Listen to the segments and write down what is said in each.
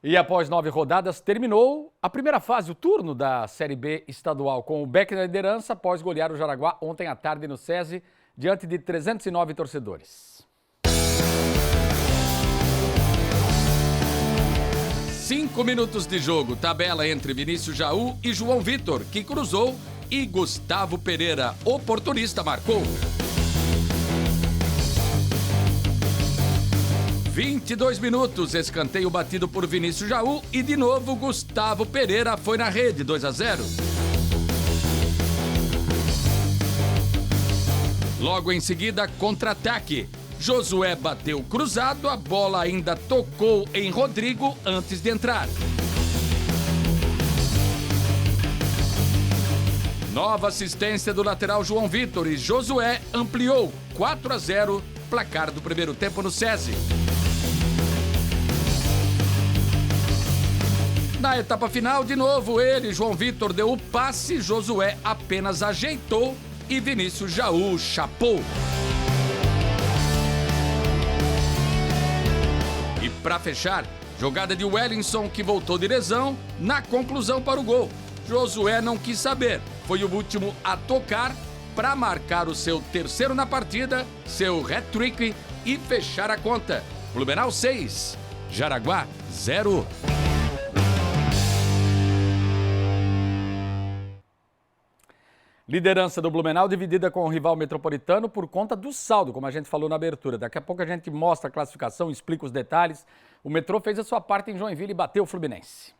E após 9 rodadas, terminou a primeira fase, o turno da Série B estadual, com o Beck na liderança após golear o Jaraguá ontem à tarde no SESI, diante de 309 torcedores. 5 minutos de jogo, tabela entre Vinícius Jaú e João Vitor, que cruzou, e Gustavo Pereira, oportunista, marcou. 22 minutos, escanteio batido por Vinícius Jaú e de novo Gustavo Pereira foi na rede, 2-0. Logo em seguida, contra-ataque. Josué bateu cruzado, a bola ainda tocou em Rodrigo antes de entrar. Nova assistência do lateral João Vitor e Josué ampliou 4-0, placar do primeiro tempo no SESI. Na etapa final, de novo, ele, João Vitor, deu o passe, Josué apenas ajeitou e Vinícius Jaú chapou. E para fechar, jogada de Wellington, que voltou de lesão, na conclusão para o gol. Josué não quis saber, foi o último a tocar para marcar o seu terceiro na partida, seu hat-trick e fechar a conta. Blumenau 6, Jaraguá 0. Liderança do Blumenau dividida com o rival Metropolitano por conta do saldo, como a gente falou na abertura. Daqui a pouco a gente mostra a classificação, explica os detalhes. O Metrô fez a sua parte em Joinville e bateu o Fluminense.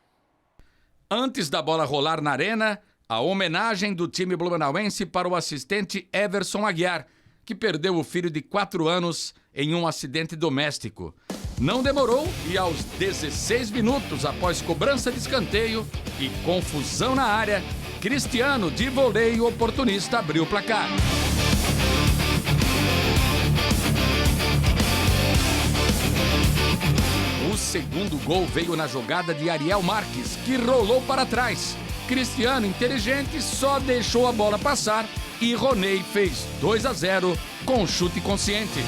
Antes da bola rolar na arena, a homenagem do time blumenauense para o assistente Everson Aguiar, que perdeu o filho de 4 anos em um acidente doméstico. Não demorou e aos 16 minutos após cobrança de escanteio e confusão na área, Cristiano, de voleio oportunista, abriu o placar. O segundo gol veio na jogada de Ariel Marques, que rolou para trás. Cristiano, inteligente, só deixou a bola passar e Roney fez 2-0 com chute consciente.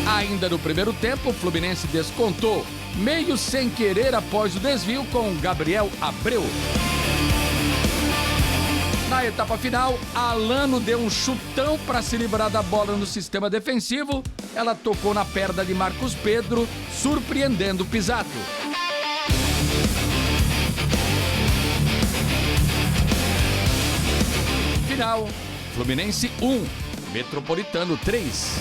Ainda no primeiro tempo, o Fluminense descontou, meio sem querer após o desvio com Gabriel Abreu. Na etapa final, Alano deu um chutão para se livrar da bola no sistema defensivo. Ela tocou na perna de Marcos Pedro, surpreendendo Pisato. Final, Fluminense 1, Metropolitano 3.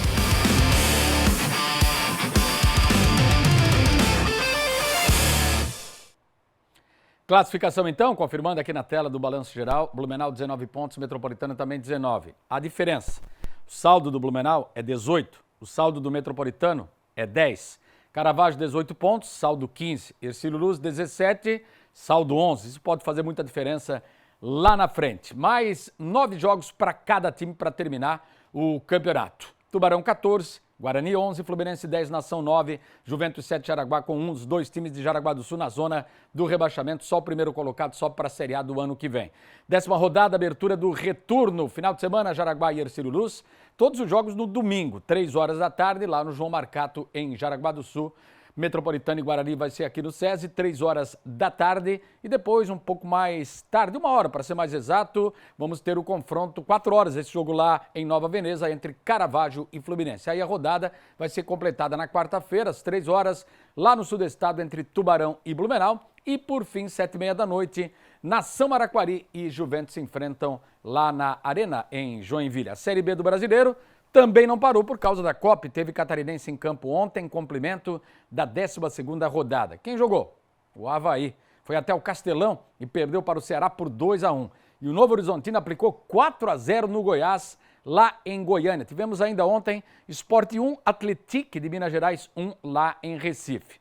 Classificação então, confirmando aqui na tela do Balanço Geral, Blumenau 19 pontos, Metropolitano também 19. A diferença, o saldo do Blumenau é 18, o saldo do Metropolitano é 10. Caravaggio 18 pontos, saldo 15. Hercílio Luz 17, saldo 11. Isso pode fazer muita diferença lá na frente. Mais 9 jogos para cada time para terminar o campeonato. Tubarão 14, Guarani 11, Fluminense 10, Nação 9, Juventus 7, Jaraguá com 1, os dois times de Jaraguá do Sul na zona do rebaixamento, só o primeiro colocado, só para a Série A do ano que vem. 10ª rodada, abertura do retorno, final de semana, Jaraguá e Hercílio Luz, todos os jogos no domingo, 3 horas da tarde, lá no João Marcato, em Jaraguá do Sul. Metropolitano e Guarani vai ser aqui no SESI, 3 horas da tarde, e depois um pouco mais tarde, 1 hora para ser mais exato, vamos ter o confronto, 4 horas, esse jogo lá em Nova Veneza, entre Caravaggio e Fluminense. Aí a rodada vai ser completada na quarta-feira, às 3 horas, lá no sul do estado, entre Tubarão e Blumenau, e por fim, 7h30 da noite, Nação Araquari e Juventus se enfrentam lá na Arena, em Joinville. A Série B do Brasileiro também não parou por causa da Copa. Teve Catarinense em campo ontem, complemento da 12ª rodada. Quem jogou? O Avaí. Foi até o Castelão e perdeu para o Ceará por 2-1. E o Novo Horizontino aplicou 4-0 no Goiás, lá em Goiânia. Tivemos ainda ontem Sport 1, Atlético de Minas Gerais 1, lá em Recife.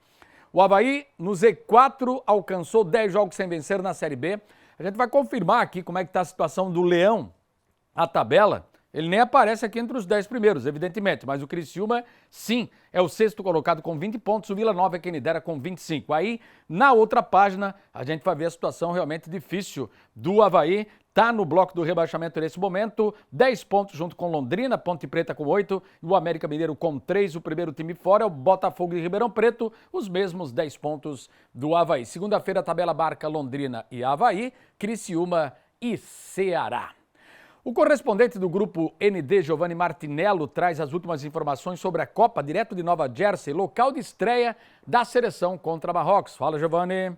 O Avaí, no Z4, alcançou 10 jogos sem vencer na Série B. A gente vai confirmar aqui como é que está a situação do Leão, a tabela. Ele nem aparece aqui entre os 10 primeiros, evidentemente, mas o Criciúma, sim, é o sexto colocado com 20 pontos, o Vila Nova é quem lidera com 25. Aí, na outra página, a gente vai ver a situação realmente difícil do Avaí. Está no bloco do rebaixamento nesse momento, 10 pontos junto com Londrina, Ponte Preta com 8 e o América Mineiro com 3. O primeiro time fora é o Botafogo de Ribeirão Preto, os mesmos 10 pontos do Avaí. Segunda-feira, a tabela marca Londrina e Avaí, Criciúma e Ceará. O correspondente do grupo ND, Giovanni Martinello, traz as últimas informações sobre a Copa, direto de Nova Jersey, local de estreia da seleção contra Marrocos. Fala, Giovanni.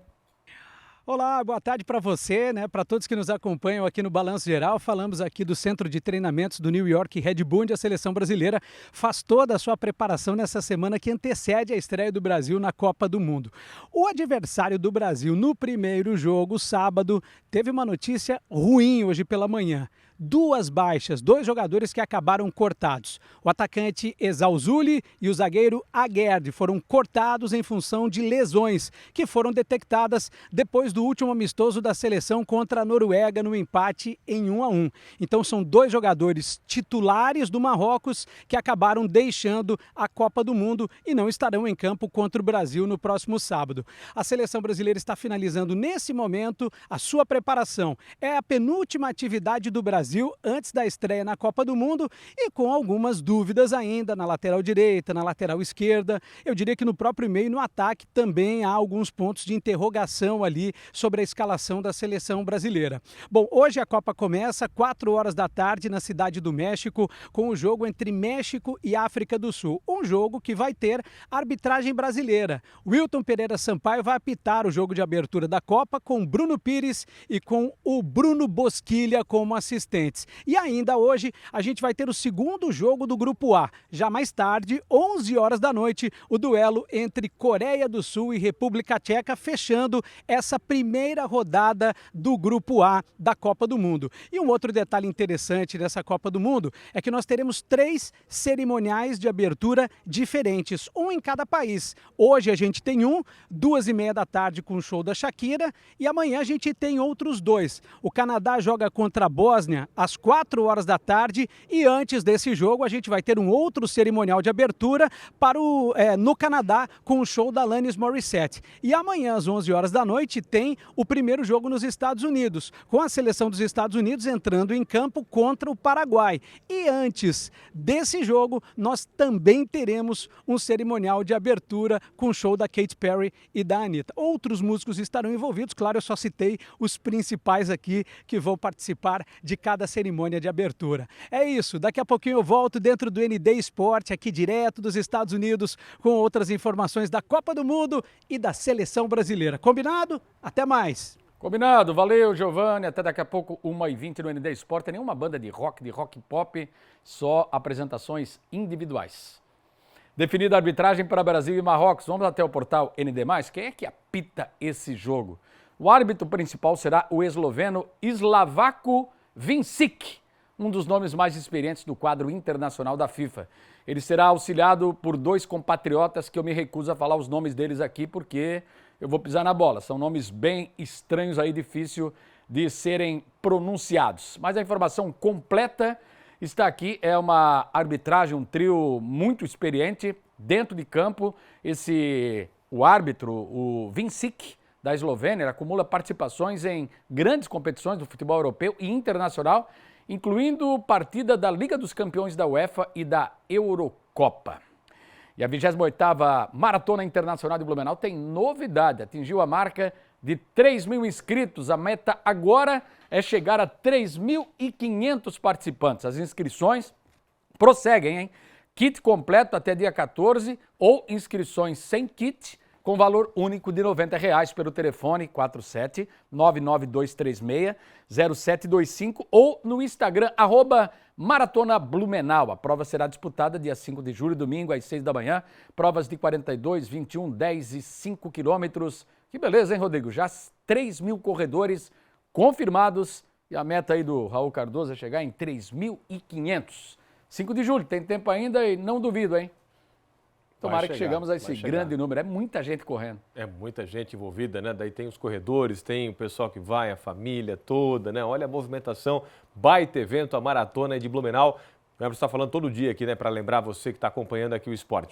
Olá, boa tarde para você, para todos que nos acompanham aqui no Balanço Geral. Falamos aqui do Centro de Treinamentos do New York Red Bull, onde a seleção brasileira faz toda a sua preparação nessa semana que antecede a estreia do Brasil na Copa do Mundo. O adversário do Brasil no primeiro jogo, sábado, teve uma notícia ruim hoje pela manhã. 2 baixas, 2 jogadores que acabaram cortados. O atacante Ezauzuli e o zagueiro Aguerd foram cortados em função de lesões que foram detectadas depois do último amistoso da seleção contra a Noruega no empate em 1-1. Então são 2 jogadores titulares do Marrocos que acabaram deixando a Copa do Mundo e não estarão em campo contra o Brasil no próximo sábado. A seleção brasileira está finalizando nesse momento a sua preparação. É a penúltima atividade do Brasil antes da estreia na Copa do Mundo e com algumas dúvidas ainda na lateral direita, na lateral esquerda. Eu diria que no próprio meio, no ataque, também há alguns pontos de interrogação ali sobre a escalação da seleção brasileira. Bom, hoje a Copa começa 4 horas da tarde na Cidade do México com o jogo entre México e África do Sul. Um jogo que vai ter arbitragem brasileira. Wilton Pereira Sampaio vai apitar o jogo de abertura da Copa com Bruno Pires e com o Bruno Bosquilha como assistente. E ainda hoje a gente vai ter o segundo jogo do Grupo A. Já mais tarde, 11 horas da noite, o duelo entre Coreia do Sul e República Tcheca, fechando essa primeira rodada do Grupo A da Copa do Mundo. E um outro detalhe interessante dessa Copa do Mundo é que nós teremos 3 cerimoniais de abertura diferentes, um em cada país. Hoje a gente tem 2h30 da tarde com o show da Shakira e amanhã a gente tem outros 2. O Canadá joga contra a Bósnia às 4 horas da tarde e antes desse jogo a gente vai ter um outro cerimonial de abertura para no Canadá com o show da Alanis Morissette. E amanhã às 11 horas da noite tem o primeiro jogo nos Estados Unidos, com a seleção dos Estados Unidos entrando em campo contra o Paraguai. E antes desse jogo nós também teremos um cerimonial de abertura com o show da Katy Perry e da Anitta. Outros músicos estarão envolvidos, claro, eu só citei os principais aqui que vão participar de cada cerimônia de abertura. É isso, daqui a pouquinho eu volto dentro do ND Esporte, aqui direto dos Estados Unidos, com outras informações da Copa do Mundo e da seleção brasileira. Combinado? Até mais! Combinado, valeu, Giovanni. Até daqui a pouco, 1h20 no ND Esporte. Tem nenhuma banda de rock pop, só apresentações individuais. Definida a arbitragem para Brasil e Marrocos. Vamos até o portal ND+. Quem é que apita esse jogo? O árbitro principal será o esloveno Slavko Vincic, um dos nomes mais experientes do quadro internacional da FIFA. Ele será auxiliado por 2 compatriotas que eu me recuso a falar os nomes deles aqui porque eu vou pisar na bola. São nomes bem estranhos aí, difícil de serem pronunciados. Mas a informação completa está aqui, é uma arbitragem, um trio muito experiente dentro de campo. O árbitro, o Vincic, da Eslovênia, acumula participações em grandes competições do futebol europeu e internacional, incluindo partida da Liga dos Campeões da UEFA e da Eurocopa. E a 28ª Maratona Internacional de Blumenau tem novidade, atingiu a marca de 3.000 inscritos. A meta agora é chegar a 3.500 participantes. As inscrições prosseguem, hein? Kit completo até dia 14 ou inscrições sem kit, com valor único de R$ 90 pelo telefone 47 99236 0725 ou no Instagram, @Maratona Blumenau. A prova será disputada dia 5 de julho, domingo, às 6 da manhã. Provas de 42, 21, 10 e 5 quilômetros. Que beleza, hein, Rodrigo? Já 3.000 corredores confirmados e a meta aí do Raul Cardoso é chegar em 3.500. 5 de julho, tem tempo ainda e não duvido, hein? Tomara que chegamos a esse vai chegar. grande número. É muita gente correndo. É muita gente envolvida, né? Daí tem os corredores, tem o pessoal que vai, a família toda, né? Olha a movimentação, baita evento, a maratona de Blumenau. O Emerson está falando todo dia aqui, né? Para lembrar você que está acompanhando aqui o esporte.